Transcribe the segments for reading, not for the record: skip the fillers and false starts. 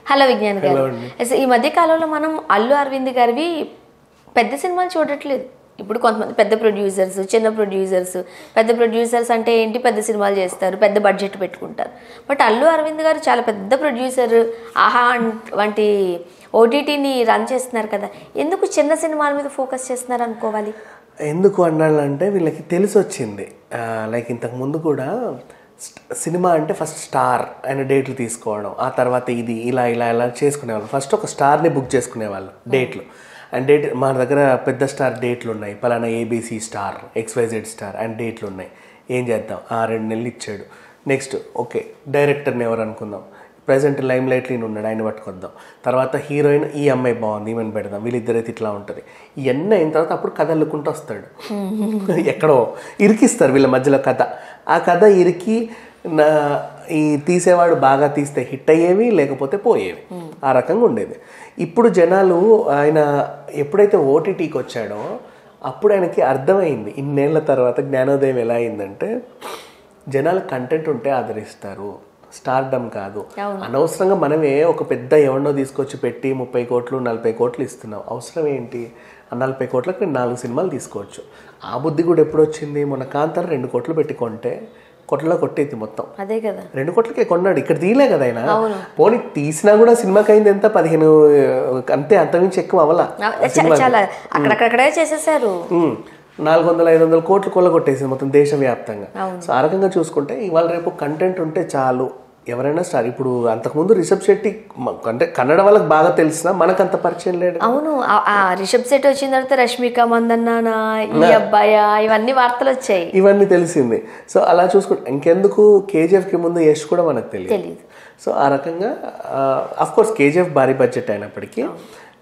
Hello Vignan గారు. ఈ మధ్య కాలంలో మనం అల్లు అరవింద్ గారివి పెద్ద సినిమాలు చూడట్లేదు. ఇప్పుడు కొంతమంది పెద్ద ప్రొడ్యూసర్స్, చిన్న ప్రొడ్యూసర్స్. పెద్ద ప్రొడ్యూసర్స్ అంటే ఏంటి, పెద్ద సినిమాలు చేస్తారు, పెద్ద బడ్జెట్ పెట్టుకుంటారు. బట్ అల్లు అరవింద్ గారు చాలా పెద్ద ప్రొడ్యూసర్, ఆహా వంటి ఓటీటీని రన్ చేస్తున్నారు కదా. ఎందుకు చిన్న సినిమాల మీద ఫోకస్ చేస్తున్నారు అనుకోవాలి? ఎందుకు అన్నాళ్ళంటే వీళ్ళకి తెలిసి వచ్చింది. లైక్ ఇంతకు ముందు కూడా సినిమా అంటే ఫస్ట్ స్టార్ ఆయన డేట్లు తీసుకోవడం, ఆ తర్వాత ఇది ఇలా ఇలా ఇలా చేసుకునేవాళ్ళు. ఫస్ట్ ఒక స్టార్ని బుక్ చేసుకునేవాళ్ళు డేట్లు. అండ్ డేట్ మన దగ్గర పెద్ద స్టార్ డేట్లు ఉన్నాయి, పలానా ABC star, XYZ star and డేట్లు ఉన్నాయి. ఏం చేద్దాం, 2 నెలలు ఇచ్చాడు. నెక్స్ట్ ఓకే డైరెక్టర్ని ఎవరు అనుకుందాం, ప్రజెంట్ లైమ్ లైట్లో ఈయన ఉన్నాడు, ఆయన పట్టుకొద్దాం. తర్వాత హీరోయిన్ ఈ అమ్మాయి బాగుంది, ఈమెను పెడదాం, వీళ్ళిద్దరైతే ఇట్లా ఉంటుంది. ఇవన్నీ అయిన తర్వాత అప్పుడు కథ అల్లుకుంటూ వస్తాడు. ఎక్కడో ఇరికిస్తారు వీళ్ళ మధ్యలో కథ. ఆ కథ ఇరికి ఈ తీసేవాడు బాగా తీస్తే హిట్ అయ్యేవి, లేకపోతే పోయేవి. ఆ రకంగా ఉండేది. ఇప్పుడు జనాలు ఆయన ఎప్పుడైతే ఓటీటీకి వచ్చాడో అప్పుడు ఆయనకి అర్థమైంది. ఇన్నేళ్ల తర్వాత జ్ఞానోదయం ఎలా అయిందంటే, జనాలు కంటెంట్ ఉంటే ఆదరిస్తారు, స్టార్డమ్ కాదు. అనవసరంగా మనమే ఒక పెద్ద ఎవరినో తీసుకొచ్చి పెట్టి 30 కోట్లు 40 కోట్లు ఇస్తున్నాం. అవసరం ఏంటి? ఆ 40 కోట్లకు నేను 4 సినిమాలు తీసుకోవచ్చు. ఆ బుద్ధి కూడా ఎప్పుడు వచ్చింది? మొన్న కాంతార 2 కోట్లు పెట్టి కొంటే కొట్లలో కొట్టేది మొత్తం. అదే కదా, 2 కోట్లకే కొన్నాడు. ఇక్కడ తీయలే కదా ఆయన. పోనీ తీసినా కూడా సినిమాకి అయింది ఎంత, 15 అంతే, అంతమించి ఎక్కువ అవలా. చాలా అక్కడక్కడే చేసేసారు. 400-500 కోట్లు కొల్లగొట్టేసింది మొత్తం దేశవ్యాప్తంగా. సో ఆ రకంగా చూసుకుంటే ఇవాళ రేపు కంటెంట్ ఉంటే చాలు, ఎవరైనా స్టార్. ఇప్పుడు అంతకుముందు రిషబ్ శెట్టి అంటే కన్నడ వాళ్ళకి బాగా తెలిసిన, మనకు అంత పరిచయం లేదు. అవును, రిషబ్ శెట్టి వచ్చిన తర్వాత రష్మిక మందన్న, ఈ అబ్బాయి, ఇవన్నీ వార్తలు వచ్చాయి, ఇవన్నీ తెలిసింది. సో అలా చూసుకుంటే ఇంకెందుకు, KGFకి ముందు యష్ కూడా మనకు తెలియదు. సో ఆ రకంగా అఫ్కోర్స్ KGF భారీ బడ్జెట్ అయినప్పటికీ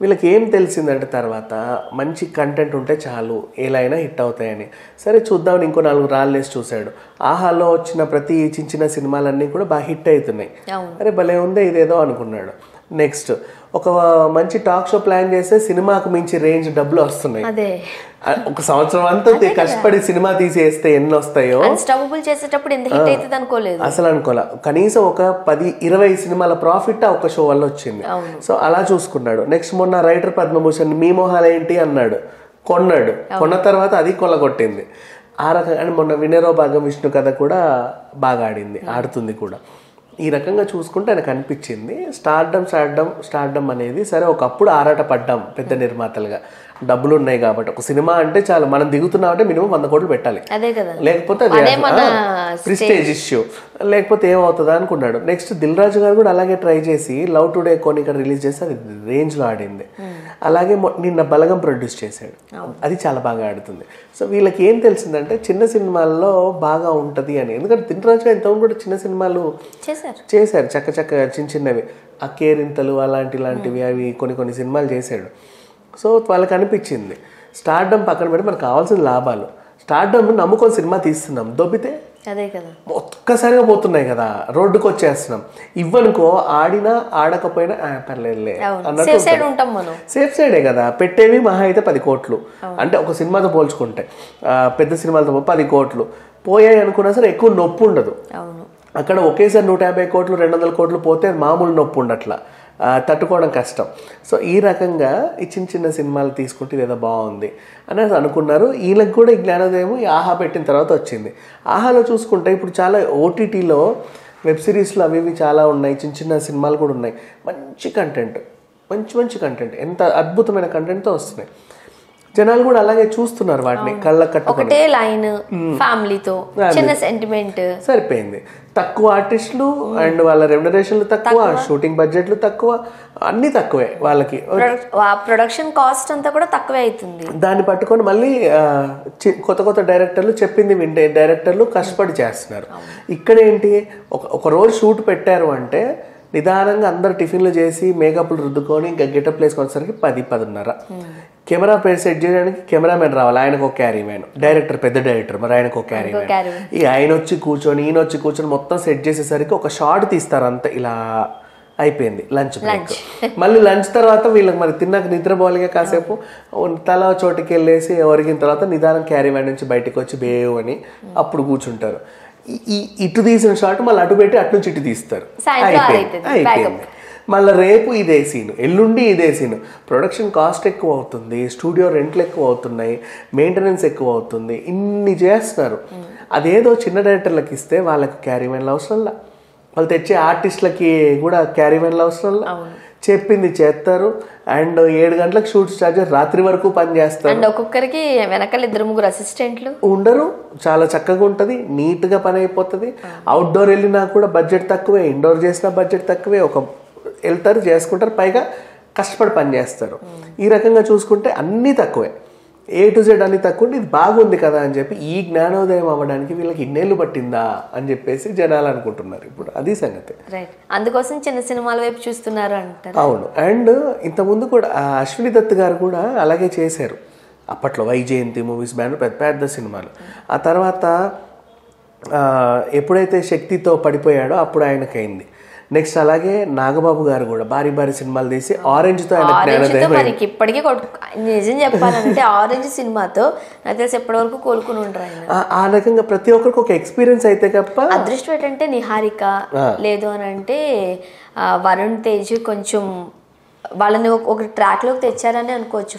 వీళ్ళకి ఏం తెలిసిందంటే తర్వాత మంచి కంటెంట్ ఉంటే చాలు, ఎలా అయినా హిట్ అవుతాయని. సరే చూద్దామని ఇంకో 4 రాళ్ళేసి చూశాడు. ఆహాలో వచ్చిన ప్రతి చిన్న సినిమాలన్నీ కూడా బాగా హిట్ అవుతున్నాయి. అరే భలే ఉందే ఇదేదో అనుకున్నాడు. నెక్స్ట్ ఒక మంచి టాక్ షో ప్లాన్ చేస్తే సినిమాకు మించి రేంజ్ డబ్బులు వస్తున్నాయి. ఒక సంవత్సరం అంతా కష్టపడి సినిమా తీసేస్తే ఎన్ని వస్తాయో, అసలు అనుకోలే. కనీసం ఒక 10-20 సినిమాల ప్రాఫిట్ ఒక షో వల్ల వచ్చింది. సో అలా చూసుకున్నాడు. నెక్స్ట్ మొన్న రైటర్ పద్మభూషణ్ మీ మొహాలు ఏంటి అన్నాడు, కొన్నాడు. కొన్న తర్వాత అది కొల్లగొట్టింది. ఆ రకంగా మొన్న వినరో భాగం విష్ణు కథ కూడా బాగా ఆడింది, ఆడుతుంది కూడా. ఈ రకంగా చూసుకుంటే ఆయనకు అనిపించింది స్టార్డమ్ అనేది. సరే ఒకప్పుడు ఆరాట పడ్డాం పెద్ద నిర్మాతలుగా, డబ్బులు ఉన్నాయి కాబట్టి. ఒక సినిమా అంటే చాలా, మనం దిగుతున్నామంటే మినిమం 100 కోట్లు పెట్టాలి, లేకపోతే ప్రిస్టేజ్ ఇష్యూ, లేకపోతే ఏమవుతుందా అనుకున్నాడు. నెక్స్ట్ దిల్ రాజు గారు కూడా అలాగే ట్రై చేసి లవ్ టుడే కొని ఇక్కడ రిలీజ్ చేసి అది రేంజ్లో ఆడింది. అలాగే నిన్న బలగం ప్రొడ్యూస్ చేశాడు, అది చాలా బాగా ఆడుతుంది. సో వీళ్ళకి ఏం తెలిసిందంటే చిన్న సినిమాల్లో బాగా ఉంటుంది అని. ఎందుకంటే దిల్ రాజు గారు ఇంతకుముందు కూడా చిన్న సినిమాలు చేశారు, చక్క చిన్నవి, ఆ కేరింతలు ఇలాంటివి అవి కొన్ని సినిమాలు చేశాడు. సో వాళ్ళకి అనిపించింది స్టార్డమ్ పక్కన పెట్టి మనకు కావాల్సిన లాభాలు, స్టార్డమ్ నమ్ముకొని సినిమా తీస్తున్నాం, దొబ్బితే అదే కదా ఒక్కసారిగా పోతున్నాయి కదా, రోడ్డుకు వచ్చేస్తున్నాం. ఇవ్వనుకో ఆడినా ఆడకపోయినా పర్లేదులే అన్నట్టు సేఫ్ సైడే కదా పెట్టేవి. మహా అయితే 10 కోట్లు అంటే ఒక సినిమాతో పోల్చుకుంటే పెద్ద సినిమాలతో 10 కోట్లు పోయాయి అనుకున్నా సరే ఎక్కువ నొప్పి ఉండదు. అక్కడ ఒకేసారి 150 కోట్లు 200 కోట్లు పోతే మామూలు నొప్పి ఉండట్లా, తట్టుకోవడం కష్టం. సో ఈ రకంగా ఈ చిన్న సినిమాలు తీసుకుంటే ఇదేదో బాగుంది అనేది అనుకున్నారు. వీళ్ళకి కూడా ఈ జ్ఞానోదయం ఈ ఆహా పెట్టిన తర్వాత వచ్చింది. ఆహాలో చూసుకుంటే ఇప్పుడు చాలా ఓటీటీలో వెబ్ సిరీస్లు అవి చాలా ఉన్నాయి, చిన్న సినిమాలు కూడా ఉన్నాయి. మంచి కంటెంట్, ఎంత అద్భుతమైన కంటెంట్తో వస్తున్నాయి. జనాలు కూడా అలాగే చూస్తున్నారు వాటిని, కళ్ళ కట్టుకుంటే లైన్ ఫ్యామిలీతో చిన్న సెంటిమెంట్ సరిపోయింది. తక్కువ ఆర్టిస్టులు అండ్ వాళ్ళ రెమ్యునరేషన్లు తక్కువ, షూటింగ్ బడ్జెట్లు తక్కువ, అన్ని తక్కువే వాళ్ళకి. ప్రొడక్షన్ కాస్ట్ అంతా కూడా తక్కువే అవుతుంది. దాన్ని పట్టుకొని మళ్ళీ కొత్త డైరెక్టర్లు చెప్పింది వింటే డైరెక్టర్లు కష్టపడి చేస్తున్నారు. ఇక్కడ ఏంటి, ఒక రోజు షూట్ పెట్టారు అంటే నిదానంగా అందరు టిఫిన్లు చేసి మేకప్లు రుద్దుకొని ఇంకా గెటప్ వేసుకొనేసరికి 10-10:30. కెమెరా సెట్ చేయడానికి కెమెరామెన్ రావాలి, ఆయనకు ఒక క్యారీ మ్యాన్, డైరెక్టర్ పెద్ద డైరెక్టర్ మరి ఆయనకు ఒక క్యారీ మ్యాన్. ఆయన వచ్చి కూర్చొని ఈయన వచ్చి కూర్చొని మొత్తం సెట్ చేసేసరికి ఒక షార్ట్ తీస్తారు అంతే, ఇలా అయిపోయింది లంచ్ బ్రేక్. మళ్ళీ లంచ్ తర్వాత వీళ్ళకి మరి తిన్నాక నిద్రపోవాలిగా కాసేపు, తల చోటుకి వెళ్ళేసి ఒరిగిన తర్వాత నిదానం క్యారీ మ్యాన్ నుంచి బయటకు వచ్చి బేవ్ అని అప్పుడు కూర్చుంటారు. ఇటు తీసిన షాట్ మళ్ళీ అటు పెట్టి అటు నుంచి ఇటు తీస్తారు, అయిపోయింది. మళ్ళీ రేపు ఇదే సీన్, ఎల్లుండి ఇదే సీన్. ప్రొడక్షన్ కాస్ట్ ఎక్కువ అవుతుంది, స్టూడియో రెంట్లు ఎక్కువ అవుతున్నాయి, మెయింటెనెన్స్ ఎక్కువ అవుతుంది, ఇన్ని చేస్తున్నారు. అదేదో చిన్న డైరెక్టర్లకు ఇస్తే వాళ్ళకి క్యారీమెన్లు అవసరంలా, వాళ్ళు తెచ్చే ఆర్టిస్టులకి కూడా క్యారీమెన్లు అవసరంలా, చెప్పింది చేస్తారు. అండ్ 7 గంటలకు షూట్ స్టార్ట్ చేసి రాత్రి వరకు పని చేస్తారు. అండ్ ఒక్కొక్కరికి వెనకాల 2-3 అసిస్టెంట్లు ఉండరు. చాలా చక్కగా ఉంటుంది, నీట్గా పని అయిపోతుంది. అవుట్డోర్ వెళ్ళినా కూడా బడ్జెట్ తక్కువే, ఇండోర్ చేసినా బడ్జెట్ తక్కువే. వెళ్తారు, చేసుకుంటారు, పైగా కష్టపడి పని చేస్తారు. ఈ రకంగా చూసుకుంటే అన్నీ తక్కువే, A to Z అన్ని తక్కువ. ఇది బాగుంది కదా అని చెప్పి ఈ జ్ఞానోదయం అవ్వడానికి వీళ్ళకి ఇన్నేళ్ళు పట్టిందా అని చెప్పేసి జనాలు అనుకుంటున్నారు ఇప్పుడు. అది సంగతి. రైట్, అందుకోసం చిన్న సినిమాల వైపు చూస్తున్నారు అంటారు. అవును. అండ్ ఇంతకుముందు కూడా అశ్విని దత్ గారు కూడా అలాగే చేశారు అప్పట్లో. వైజయంతి మూవీస్ బ్యానర్ పెద్ద పెద్ద సినిమాలు. ఆ తర్వాత ఎప్పుడైతే శక్తితో పడిపోయాడో అప్పుడు ఆయనకైంది. నెక్స్ట్ అలాగే నాగబాబు గారు కూడా భారీ భారీ సినిమాలు తీసి ఆరెంజ్తో మనకి ఇప్పటికీ నిజం చెప్పాలంటే ఆరెంజ్ సినిమాతో నాకు తెలిసి ఎప్పటి వరకు కోలుకుని ఉంటారు ఆయన. ఆ రకంగా ప్రతి ఒక్కరికి ఒక ఎక్స్పీరియన్స్ అయితే తప్ప. అదృష్టం ఏంటంటే నిహారిక లేదు అని అంటే వరుణ్ తేజ్ కొంచెం వాళ్ళని ఒక ట్రాక్ లోకి తెచ్చారని అనుకోవచ్చు.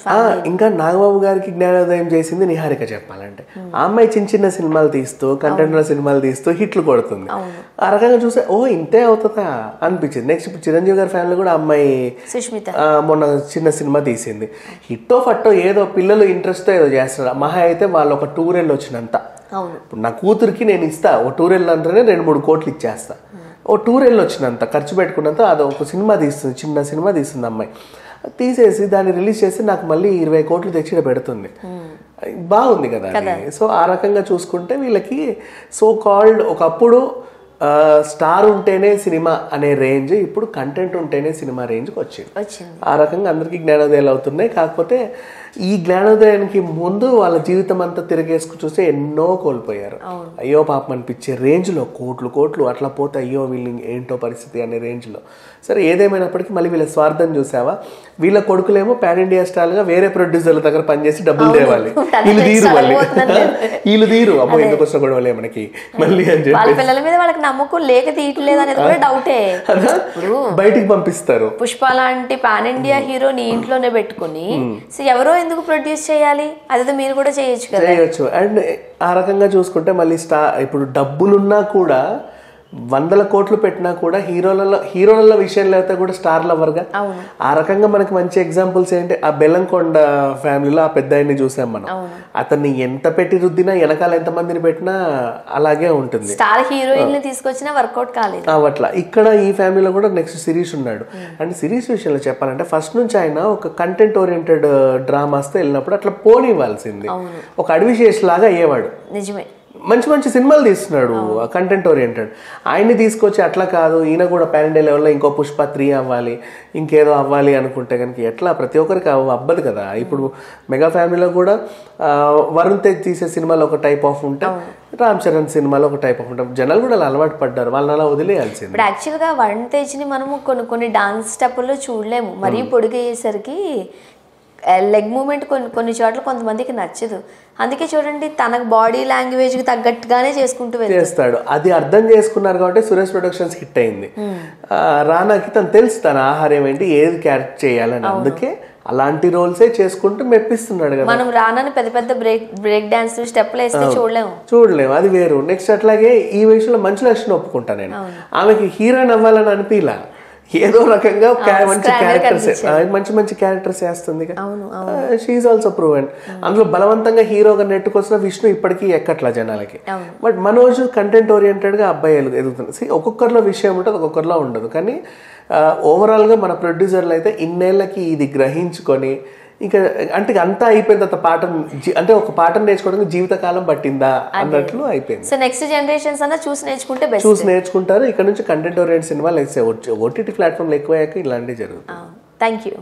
ఇంకా నాగబాబు గారికి జ్ఞానోదయం చేసింది నిహారిక చెప్పాలంటే. ఆ అమ్మాయి చిన్న చిన్న సినిమాలు తీస్తూ, కంటెంట్ సినిమాలు తీస్తూ హిట్లు కొడుతుంది. ఆ రకంగా చూస్తే ఓ ఇంతే అవుతుందా అనిపించింది. నెక్స్ట్ ఇప్పుడు చిరంజీవి గారి ఫ్యామిలీ కూడా అమ్మాయి సుష్మిత మొన్న చిన్న సినిమా తీసింది. హిట్టో ఫట్టో ఏదో పిల్లలు ఇంట్రెస్ట్తో ఏదో చేస్తున్నారు. మహా అయితే వాళ్ళు ఒక టూర్ వెళ్ళి వచ్చినంత. ఇప్పుడు నా కూతురికి నేను ఇస్తా, ఓ టూర్ వెళ్ళినంతనే 2-3 కోట్లు ఇచ్చేస్తా. ఓ టూర్ వెళ్ళి వచ్చినంత ఖర్చు పెట్టుకున్నంత అది ఒక సినిమా తీస్తుంది, చిన్న సినిమా తీస్తుంది అమ్మాయి. తీసేసి దాన్ని రిలీజ్ చేసి నాకు మళ్ళీ 20 కోట్లు తెచ్చి పెడుతుంది. బాగుంది కదా. సో ఆ రకంగా చూసుకుంటే వీళ్ళకి సో కాల్డ్ ఒకప్పుడు స్టార్ ఉంటేనే సినిమా అనే రేంజ్ ఇప్పుడు కంటెంట్ ఉంటేనే సినిమా రేంజ్కి వచ్చింది. ఆ రకంగా అందరికీ జ్ఞానోదయాలు అవుతున్నాయి. కాకపోతే ఈ జ్ఞానోదయానికి ముందు వాళ్ళ జీవితం అంతా తిరిగేసుకు చూస్తే ఎన్నో కోల్పోయారు. అయ్యో పాపం అనిపించే రేంజ్లో కోట్లు అట్లా పోతే అయ్యో వీళ్ళు ఏంటో పరిస్థితి అనే రేంజ్లో. సరే ఏదేమైనప్పటికీ మళ్ళీ వీళ్ళ స్వార్థం చూసావా, వీళ్ళ కొడుకులేమో పాన్ ఇండియా స్టైల్గా వేరే ప్రొడ్యూసర్ల దగ్గర పనిచేసి డబ్బులు తేవాలి. వీళ్ళు తీరు అమ్మో ఎందుకు వస్తా గొడవలే మనకి మళ్ళీ అని చెప్పి నమ్మకం లేక తీయట్లేదు అనేది కూడా డౌటే. బయటికి పంపిస్తారు. పుష్ప లాంటి పాన్ ఇండియా హీరోని ఇంట్లోనే పెట్టుకుని సో ఎవరో ఎందుకు ప్రొడ్యూస్ చేయాలి, అదే మీరు కూడా చేయొచ్చు కదా. చేయొచ్చు. అండ్ ఆ రకంగా చూసుకుంటే మళ్ళీ ఇప్పుడు డబ్బులున్నా కూడా 100 కోట్లు పెట్టినా కూడా హీరోల విషయంలో అయితే కూడా స్టార్ లవర్గా. ఆ రకంగా మనకి మంచి ఎగ్జాంపుల్స్ ఏంటి, ఆ బెల్లంకొండ ఫ్యామిలీలో ఆ పెద్ద ఆయన్ని చూసాం మనం. అతన్ని ఎంత పెట్టి రుద్దినా వెనకాల ఎంత మందిని పెట్టినా అలాగే ఉంటుంది. స్టార్ హీరోయిన్ తీసుకొచ్చినా వర్కౌట్ కాలేదు. అట్లా ఇక్కడ ఈ ఫ్యామిలీలో కూడా నెక్స్ట్ శిరీష్ ఉన్నాడు. అండ్ శిరీష్ విషయంలో చెప్పాలంటే ఫస్ట్ నుంచి ఆయన ఒక కంటెంట్ ఓరియంటెడ్ డ్రామాస్తో వెళ్ళినప్పుడు అట్లా పోనివ్వాల్సింది. ఒక అడవి శేష్ లాగా అయ్యేవాడు. నిజమే, మంచి మంచి సినిమాలు తీస్తున్నాడు కంటెంట్ ఓరియంటెడ్. ఆయన్ని తీసుకొచ్చి అట్లా కాదు ఈయన కూడా పాన్ ఇండియా లెవెల్లో ఇంకో పుష్ప 3 అవ్వాలి, ఇంకేదో అవ్వాలి అనుకుంటే కనుక ఎట్లా ప్రతి ఒక్కరికి అవ్వదు కదా. ఇప్పుడు మెగా ఫ్యామిలీలో కూడా వరుణ్ తేజ్ తీసే సినిమాలో ఒక టైప్ ఆఫ్ ఉంటే, రామ్ చరణ్ సినిమాలో ఒక టైప్ ఆఫ్ ఉంటాం. జనాలు కూడా అలా అలవాటు పడ్డారు, వాళ్ళని అలా వదిలేయాల్సింది. ఇప్పుడు యాక్చువల్గా వరుణ్ తేజ్ని మనము కొన్ని డాన్స్ స్టెప్పుల్లో చూడలేము. మరీ పొడిగయ్యేసరికి లెగ్ మూమెంట్ కొన్ని చోట్ల కొంతమందికి నచ్చదు. అందుకే చూడండి తనకు బాడీ లాంగ్వేజ్కి తగ్గట్టుగానే చేసుకుంటూ చేస్తాడు. అది అర్థం చేసుకున్నారు కాబట్టి సురేష్ ప్రొడక్షన్స్ హిట్ అయింది. రానాకి తను తెలుసు తన ఆహారం ఏంటి, ఏది క్యారెక్ట్ చేయాలని. అందుకే అలాంటి రోల్సే చేసుకుంటూ మెప్పిస్తున్నాడు కదా. మనం రానని పెద్ద పెద్ద బ్రేక్ డాన్స్ స్టెప్లు వేస్తే చూడలేము, అది వేరు. నెక్స్ట్ అట్లాగే ఈ విషయంలో మంచి లక్షణం ఒప్పుకుంటా నేను. ఆమెకి హీరోయిన్ అవ్వాలని అనిపిలా, ఏదో రకంగా మంచి మంచి క్యారెక్టర్స్ వేస్తుంది. She also proven. అందులో బలవంతంగా హీరోగా నెట్టుకొచ్చిన విష్ణు ఇప్పటికీ ఎక్కట్లా జనాలకి. బట్ మనోజ్ కంటెంట్ ఓరియంటెడ్ గా అబ్బాయి ఎదుగుతుంది. ఒక్కొక్కరిలో విషయం ఉంటుంది, ఒక్కొక్కరిలో ఉండదు. కానీ ఓవరాల్ గా మన ప్రొడ్యూసర్లు అయితే ఇన్నేళ్ళకి ఇది గ్రహించుకొని ఇంకా అంటే అంతా అయిపోయిన తర్వాత పాఠం అంటే ఒక పాఠం నేర్చుకోవడానికి జీవితకాలం పట్టిందా అన్నట్లు అయిపోయింది. సో నెక్స్ట్ జనరేషన్స్ అన్న చూసి నేర్చుకుంటారు. ఇక్కడ నుంచి కంటెంట్ ఓరియంటెడ్ సినిమాలు ఓటీటీ ప్లాట్ఫామ్లు ఎక్కువయ్యాక ఇలాంటివి జరుగుతాయి. Thank you.